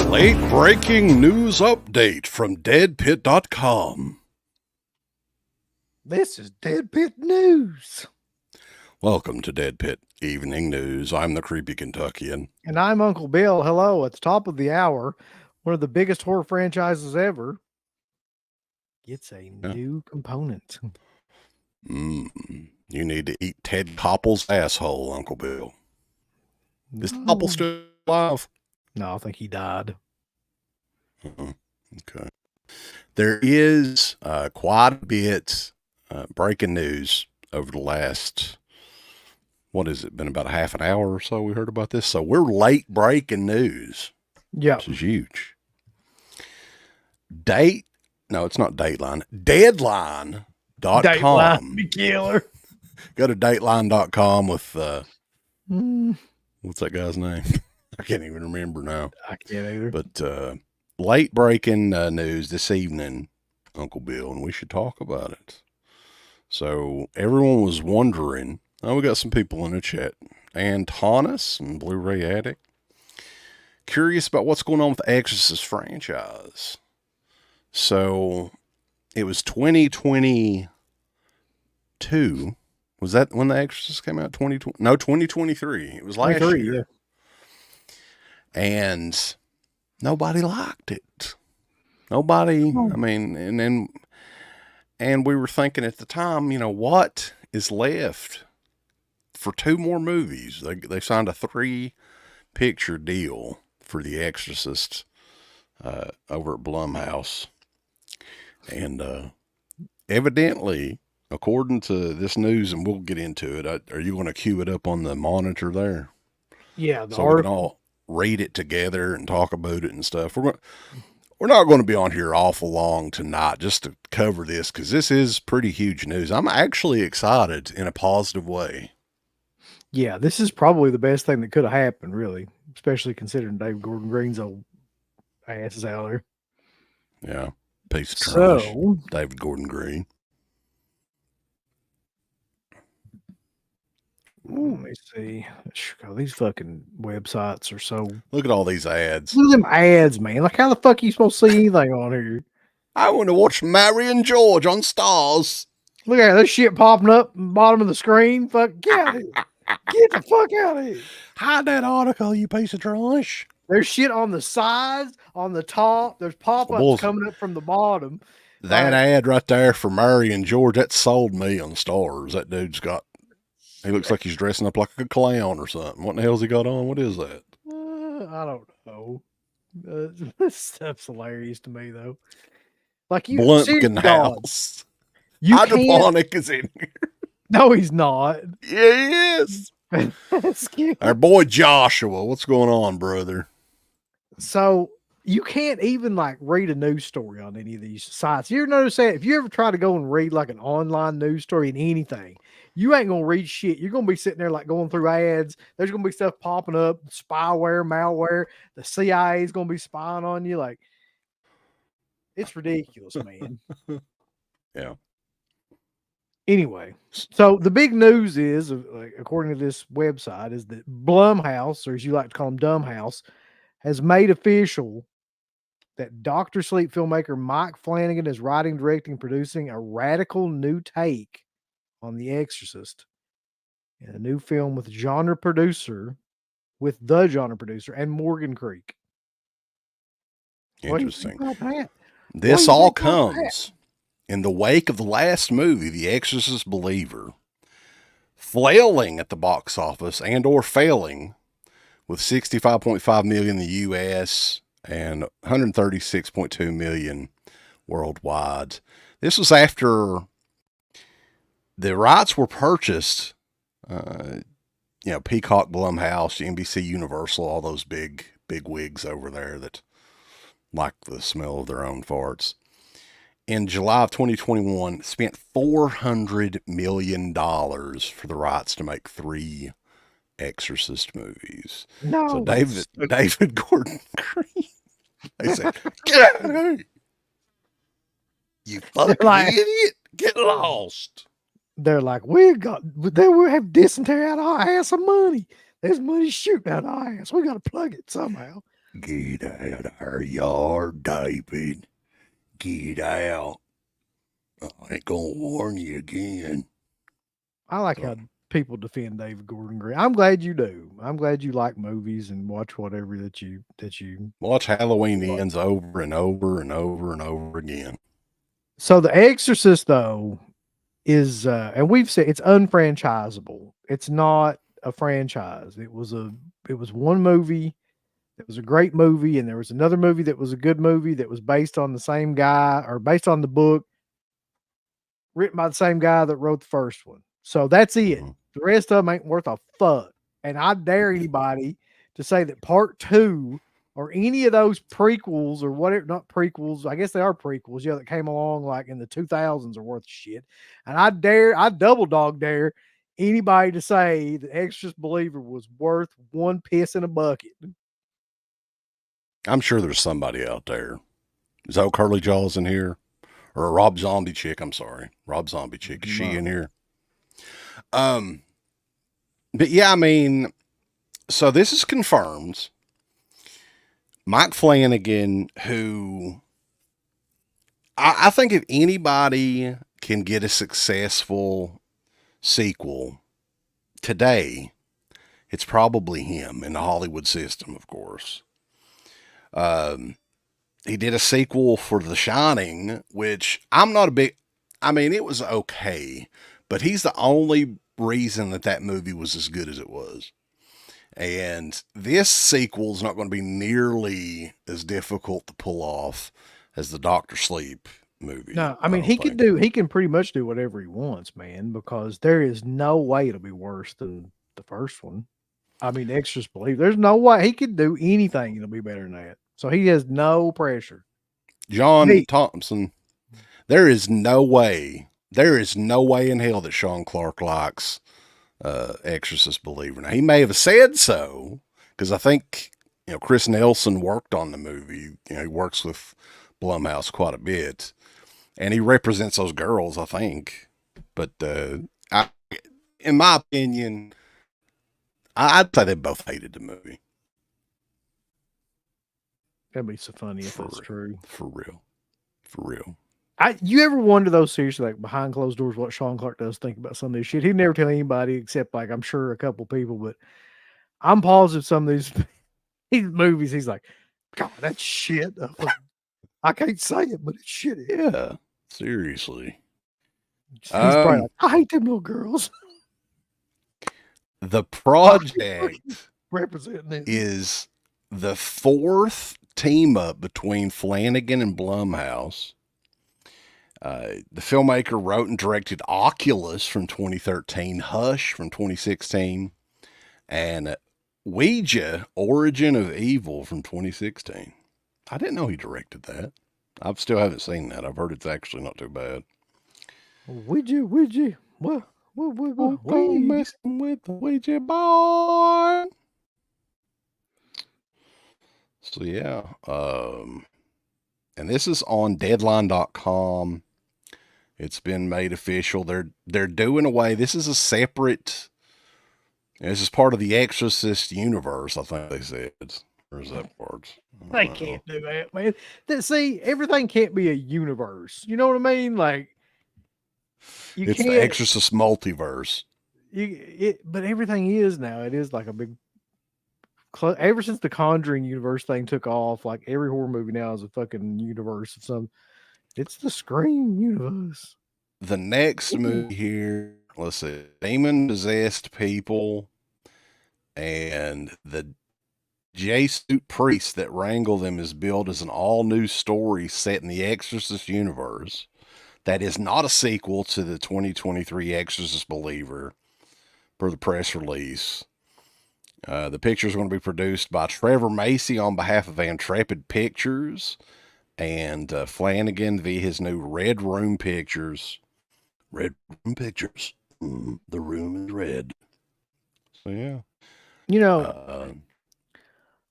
Late breaking news update from DEADPIT.com. This is DEADPIT News. Welcome to DEADPIT Evening News. I'm the Creepy Kentuckian. And I'm Uncle Bill. Hello. At the top of the hour, one of the biggest horror franchises ever gets a new component. You need to eat Ted Koppel's asshole, Uncle Bill. Is Koppel still alive? No, I think he died. Okay. There is quite a bit breaking news over the last, what has it been, about a half an hour or so we heard about this. So we're late breaking news. Yeah. This is huge. No, it's not Dateline. Deadline.com. Dateline, the killer. Go to Dateline.com with, what's that guy's name? I can't even remember now. I can't either. But late breaking news this evening, Uncle Bill, and we should talk about it. So everyone was wondering, we got some people in the chat, Antonis and Blu-ray Addict, curious about what's going on with the Exorcist franchise. So it was 2022. Was that when the Exorcist came out? 2023. It was last year. Yeah. And nobody liked it. Nobody, I mean, and we were thinking at the time, what is left for 2 more movies? They signed a 3-picture deal for The Exorcist over at Blumhouse. And evidently, according to this news, and we'll get into it, are you going to cue it up on the monitor there? Yeah. So we can all read it together and talk about it and stuff. We're not going to be on here awful long tonight just to cover this, because this is pretty huge news. I'm actually excited in a positive way. Yeah, this is probably the best thing that could have happened, really, especially considering David Gordon Green's old ass is out there. Yeah, piece of trash. So, David Gordon Green. let me see. God, these fucking websites are so... Look at all these ads. Look at them ads, man. Like, how the fuck are you supposed to see anything on here? I want to watch Mary and George on Stars. Look at this shit popping up in the bottom of the screen. Fuck, get out of here. Get the fuck out of here. Hide that article, you piece of trash. There's shit on the sides, on the top. There's pop-ups coming up from the bottom. That ad right there for Mary and George, that sold me on Stars. That dude's got... He looks like he's dressing up like a clown or something. What the hell's he got on? What is that? I don't know. This stuff's hilarious to me, though. Like, you... Blumhouse. Hydroponic is in here. No, he's not. Yeah, he is. Our boy Joshua. What's going on, brother? So... You can't even read a news story on any of these sites. You ever notice that? If you ever try to go and read an online news story in anything, you ain't going to read shit. You're going to be sitting there going through ads. There's going to be stuff popping up, spyware, malware. The CIA is going to be spying on you. It's ridiculous, man. Yeah. Anyway, so the big news is, according to this website, is that Blumhouse, or as you like to call them, Dumbhouse, has made official that Dr. Sleep filmmaker Mike Flanagan is writing, directing, producing a radical new take on The Exorcist, in a new film with the genre producer and Morgan Creek. Interesting. What do you think about that? This all comes in the wake of the last movie, The Exorcist Believer, flailing at the box office or failing with $65.5 million in the U.S. and $136.2 million worldwide. This was after the rights were purchased, Peacock, Blumhouse, NBC, Universal, all those big wigs over there that like the smell of their own farts. In July of 2021, spent $400 million for the rights to make 3 Exorcist movies. No. So David Gordon Green, they said, "Get out of here, you fucking idiot! Get lost." They're like, we have dysentery out of our ass of money. There's money shooting out of our ass. We got to plug it somehow. Get out of our yard, David. Get out. I ain't gonna warn you again. I like how people defend David Gordon Green. I'm glad you do. I'm glad you like movies and watch whatever that you Watch Halloween Ends over and over and over and over again. So The Exorcist though is and we've said it's unfranchisable. It's not a franchise. It was one movie. It was a great movie, and there was another movie that was a good movie that was based on the same guy or based on the book written by the same guy that wrote the first one. So that's it. Mhm. The rest of them ain't worth a fuck. And I dare anybody to say that part 2 or any of those prequels or whatever, not prequels, I guess they are prequels, that came along like in the 2000s are worth shit. And I double dog dare anybody to say the Exorcist Believer was worth one piss in a bucket. I'm sure there's somebody out there. Is old Curly Jaws in here? Or a Rob Zombie chick, I'm sorry. Rob Zombie chick. Is she in here? But yeah, I mean, so this is confirmed. Mike Flanagan, who I think if anybody can get a successful sequel today, it's probably him in the Hollywood system, of course. He did a sequel for The Shining, which I'm not a big. I mean, it was okay, but he's the only reason that movie was as good as it was. And this sequel is not going to be nearly as difficult to pull off as the Doctor Sleep movie. No, I mean, he can pretty much do whatever he wants, man, because there is no way it'll be worse than the first one. I mean, Exorcist Believe. There's no way he could do anything. It'll be better than that. So he has no pressure. John Thompson, there is no way in hell that Sean Clark likes Exorcist Believer. Now, he may have said so, because I think, Chris Nelson worked on the movie. He works with Blumhouse quite a bit, and he represents those girls, I think. But in my opinion, I'd say they both hated the movie. That'd be so funny if that's true. For real. You ever wonder though, seriously, like behind closed doors, what Sean Clark does think about some of this shit? He'd never tell anybody except like I'm sure a couple people, but I'm positive some of these movies, he's like, God, that's shit. I can't say it, but it's shit. Yeah, seriously. He's probably like, I hate them little girls. The project representing is the 4th team up between Flanagan and Blumhouse. The filmmaker wrote and directed Oculus from 2013, Hush from 2016, and Ouija, Origin of Evil from 2016. I didn't know he directed that. I still haven't seen that. I've heard it's actually not too bad. Ouija. What? Messing with the Ouija board. So yeah, and this is on Deadline.com. It's been made official. They're doing away. This is a separate. This is part of the Exorcist universe, I think they said. Where's that part? They can't do that, man. See, everything can't be a universe. You know what I mean? Like, it's the Exorcist multiverse. But everything is now. It is like a big. Ever since the Conjuring universe thing took off, like every horror movie now is a fucking universe of some. It's the Scream universe. The next movie here, let's see, demon-possessed people and the J-suit priest that wrangle them is billed as an all-new story set in the Exorcist universe that is not a sequel to the 2023 Exorcist Believer, per the press release. The picture is going to be produced by Trevor Macy on behalf of Intrepid Pictures and Flanagan via his new Red Room Pictures. Red Room Pictures. The room is red. So, yeah.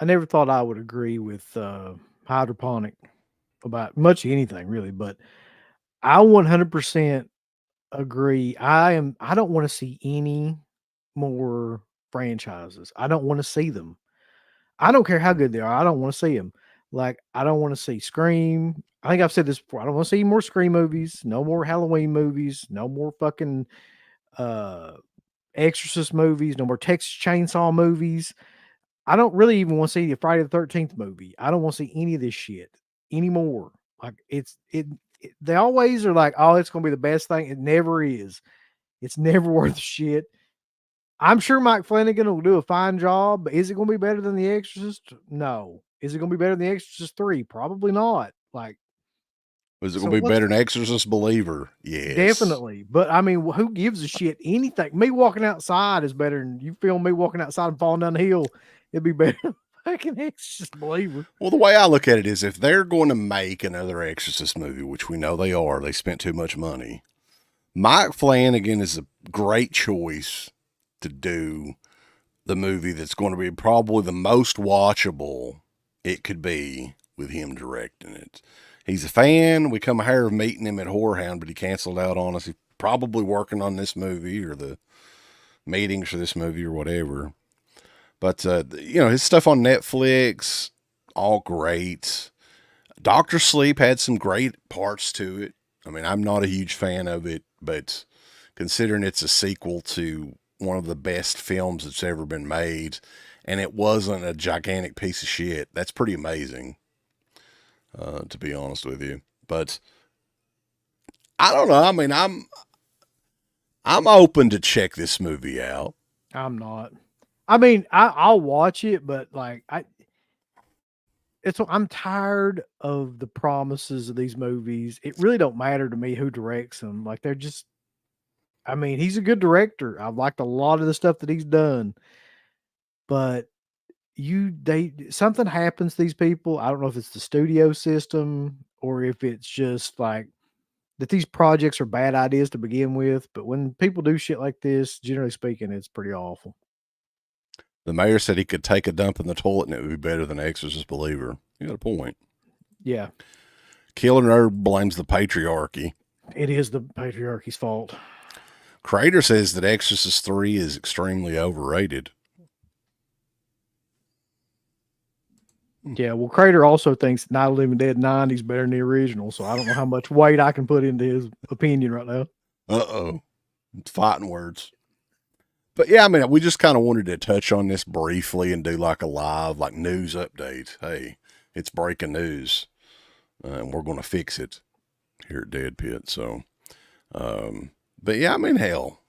I never thought I would agree with hydroponic about much anything, really, but I 100% agree. I don't want to see any more franchises. I don't want to see them. I don't care how good they are. I don't want to see them. Like, I don't want to see Scream. I think I've said this before. I don't want to see more Scream movies, no more Halloween movies, no more fucking uh Exorcist movies, no more Texas Chainsaw movies. I don't really even want to see the Friday the 13th movie. I don't want to see any of this shit anymore. Like, they always are like, oh, it's going to be the best thing. It never is. It's never worth shit. I'm sure Mike Flanagan will do a fine job, but is it going to be better than The Exorcist? No. Is it going to be better than The Exorcist 3? Probably not. Like, Was it so going to be what's better than Exorcist Believer? Yes. definitely, but I mean, who gives a shit? Anything. Me walking outside is better than you film me walking outside and falling down the hill. It'd be better than fucking Exorcist Believer. Well, the way I look at it is if they're going to make another Exorcist movie, which we know they are, they spent too much money. Mike Flanagan is a great choice to do the movie that's going to be probably the most watchable it could be with him directing it. He's a fan. We come here meeting him at Whorehound, but he canceled out on us. He's probably working on this movie or the meetings for this movie or whatever. But, his stuff on Netflix, all great. Doctor Sleep had some great parts to it. I mean, I'm not a huge fan of it, but considering it's a sequel to one of the best films that's ever been made, and it wasn't a gigantic piece of shit, that's pretty amazing, to be honest with you. But I don't know. I mean, I'm open to check this movie out. I'm not. I mean, I'll watch it, but like I'm tired of the promises of these movies. It really don't matter to me who directs them. Like, they're just, I mean, he's a good director. I've liked a lot of the stuff that he's done, but something happens to these people. I don't know if it's the studio system or if it's just like that these projects are bad ideas to begin with. But when people do shit like this, generally speaking, it's pretty awful. The mayor said he could take a dump in the toilet and it would be better than Exorcist Believer. You got a point. Yeah. Killer Nerd blames the patriarchy. It is the patriarchy's fault. Crater says that Exorcist 3 is extremely overrated. Yeah, well, Crater also thinks Night of the Living Dead 90 is better than the original, so I don't know how much weight I can put into his opinion right now. Uh-oh. It's fighting words. But yeah, I mean, we just kind of wanted to touch on this briefly and do like a live, like news update. Hey, it's breaking news, and we're going to fix it here at Dead Pit. So, but yeah, I mean, hell,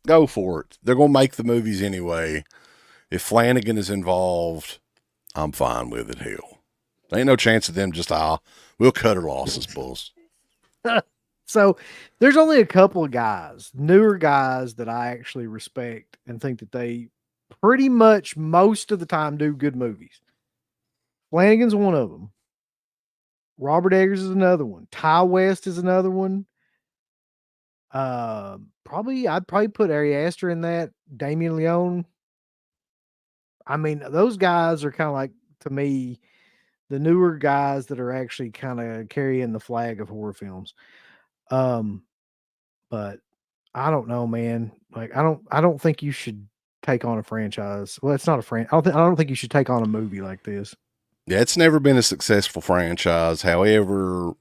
go for it. They're going to make the movies anyway. If Flanagan is involved, I'm fine with it. Hell, there ain't no chance of them just, we'll cut her losses, bulls. So there's only a couple of guys, newer guys, that I actually respect and think that they pretty much most of the time do good movies. Flanagan's one of them. Robert Eggers is another one. Ty West is another one. I'd probably put Ari Aster in that. Damien Leone. I mean, those guys are kind of like, to me, the newer guys that are actually kind of carrying the flag of horror films. But I don't know, man. Like, I don't think you should take on a franchise. Well, it's not a franchise. I don't think you should take on a movie like this. Yeah, it's never been a successful franchise. However,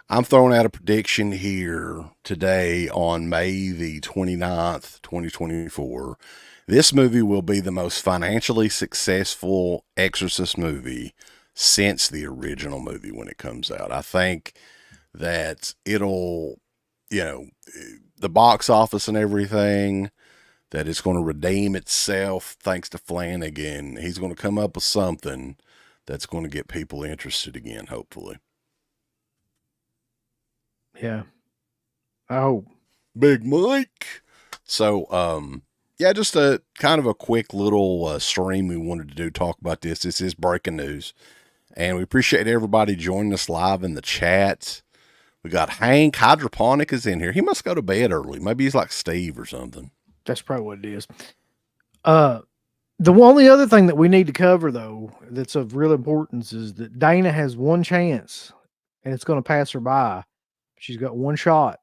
I'm throwing out a prediction here today on May the 29th, 2024. This movie will be the most financially successful Exorcist movie since the original movie when it comes out. I think that it'll, the box office and everything, that it's going to redeem itself thanks to Flanagan. He's going to come up with something that's going to get people interested again, hopefully. Yeah. I hope. Big Mike. So, yeah, just a kind of a quick little stream we wanted to do, talk about this. This is breaking news. And we appreciate everybody joining us live in the chat. We got Hank Hydroponic is in here. He must go to bed early. Maybe he's like Steve or something. That's probably what it is. The only other thing that we need to cover, though, that's of real importance is that Dana has one chance, and it's going to pass her by. She's got one shot,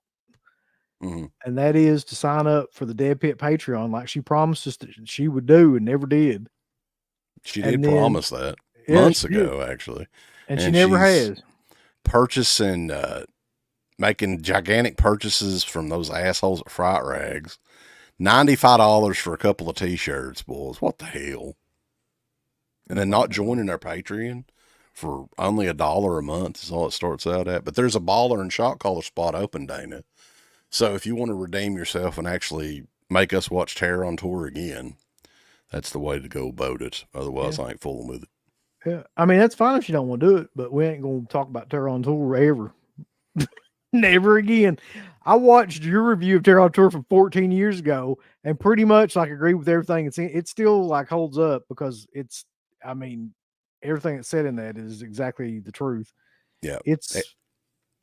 and that is to sign up for the Dead Pit Patreon like she promised us that she would do and never did. She did promise that months ago, actually. And she never has. Purchasing, making gigantic purchases from those assholes at Fright Rags. $95 for a couple of t-shirts, boys. What the hell? And then not joining our Patreon for only $1 a month is all it starts out at. But there's a baller and shot caller spot open, Dana. So if you want to redeem yourself and actually make us watch Terror on Tour again, that's the way to go about it. Otherwise, I ain't fooling with it. Yeah, I mean, that's fine if you don't want to do it, but we ain't going to talk about Terror on Tour ever. Never again. I watched your review of Terror on Tour from 14 years ago and pretty much like agree with everything. It still like holds up because it's, I mean, everything that's said in that is exactly the truth. Yeah.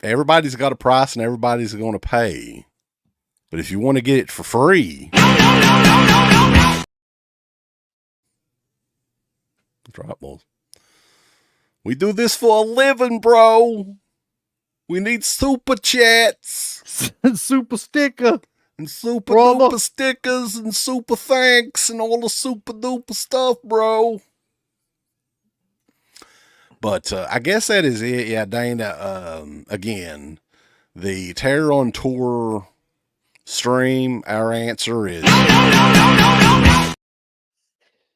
Everybody's got a price and everybody's going to pay. But if you want to get it for free, that's right, boys. We do this for a living, bro. We need super chats. Super sticker. And super duper stickers and super thanks and all the super duper stuff, bro. But I guess that is it. Yeah, Dana, again, the Terror on Tour stream, our answer is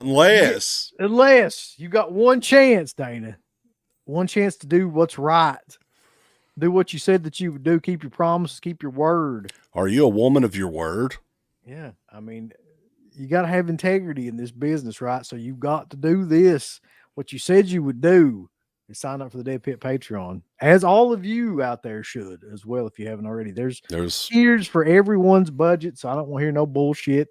unless you got one chance, Dana. One chance to do what's right. Do what you said that you would do. Keep your promises. Keep your word. Are you a woman of your word? Yeah. I mean, you got to have integrity in this business, right? So you've got to do this. What you said you would do is sign up for the Dead Pit Patreon, as all of you out there should as well, if you haven't already. There's tiers for everyone's budget, so I don't want to hear no bullshit.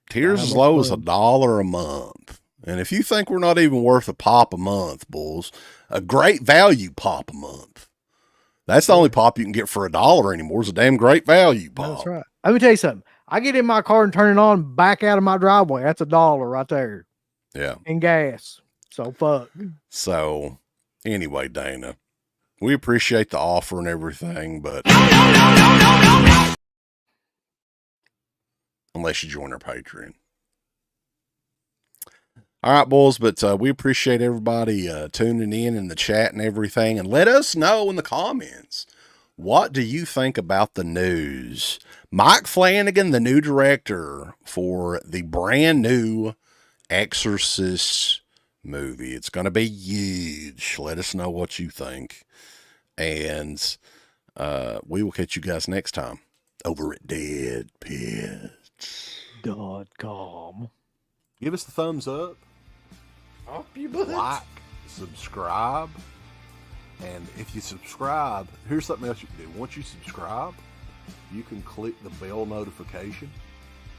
Tiers as low as $1 a month. And if you think we're not even worth a pop a month, bulls, a great value pop a month. That's the only pop you can get for $1 anymore. It's a damn great value pop. That's right. Let me tell you something. I get in my car and turn it on, back out of my driveway. That's $1 right there. Yeah. And gas. So fuck. So anyway, Dana, we appreciate the offer and everything, but unless you join our Patreon. All right, boys, but we appreciate everybody tuning in the chat and everything. And let us know in the comments, what do you think about the news? Mike Flanagan, the new director for the brand new Exorcist movie. It's going to be huge. Let us know what you think. And we will catch you guys next time over at DEADPIT.com. Give us the thumbs up. Like, subscribe, and if you subscribe, here's something else you can do. Once you subscribe, you can click the bell notification,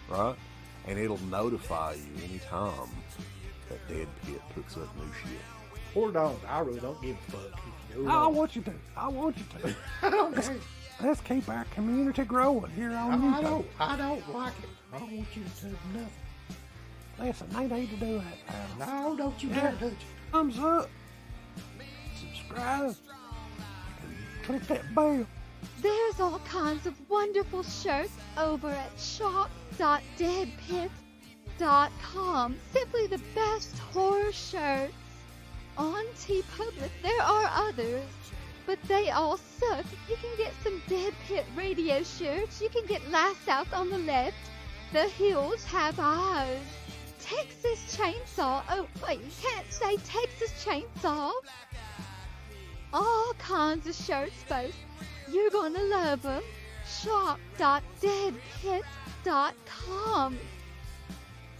right? And it'll notify you anytime that Dead Pit puts up new shit. Or don't. I really don't give a fuck. I want you to. I don't care. Let's keep our community growing here on YouTube. I don't like it. I don't want you to do nothing. Listen, they need to do that. No, don't you dare touch it. Thumbs up. Subscribe. Click that bell. There's all kinds of wonderful shirts over at shop.deadpit.com. Simply the best horror shirts. On TeePublic, there are others, but they all suck. You can get some Dead Pit Radio shirts. You can get Last South on the Left. The Hills Have Eyes. Texas Chainsaw. Oh, wait, you can't say Texas Chainsaw. All kinds of shirts, folks. You're gonna love them. Shop.deadpit.com.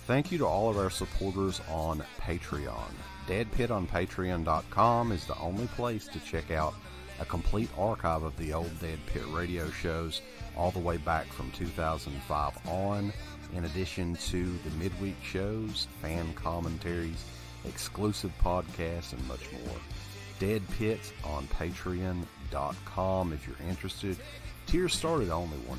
Thank you to all of our supporters on Patreon. Dead Pit on Patreon.com is the only place to check out a complete archive of the old Dead Pit radio shows all the way back from 2005 on, in addition to the midweek shows, fan commentaries, exclusive podcasts, and much more. Dead Pit on Patreon.com if you're interested. Tiers start at only $1.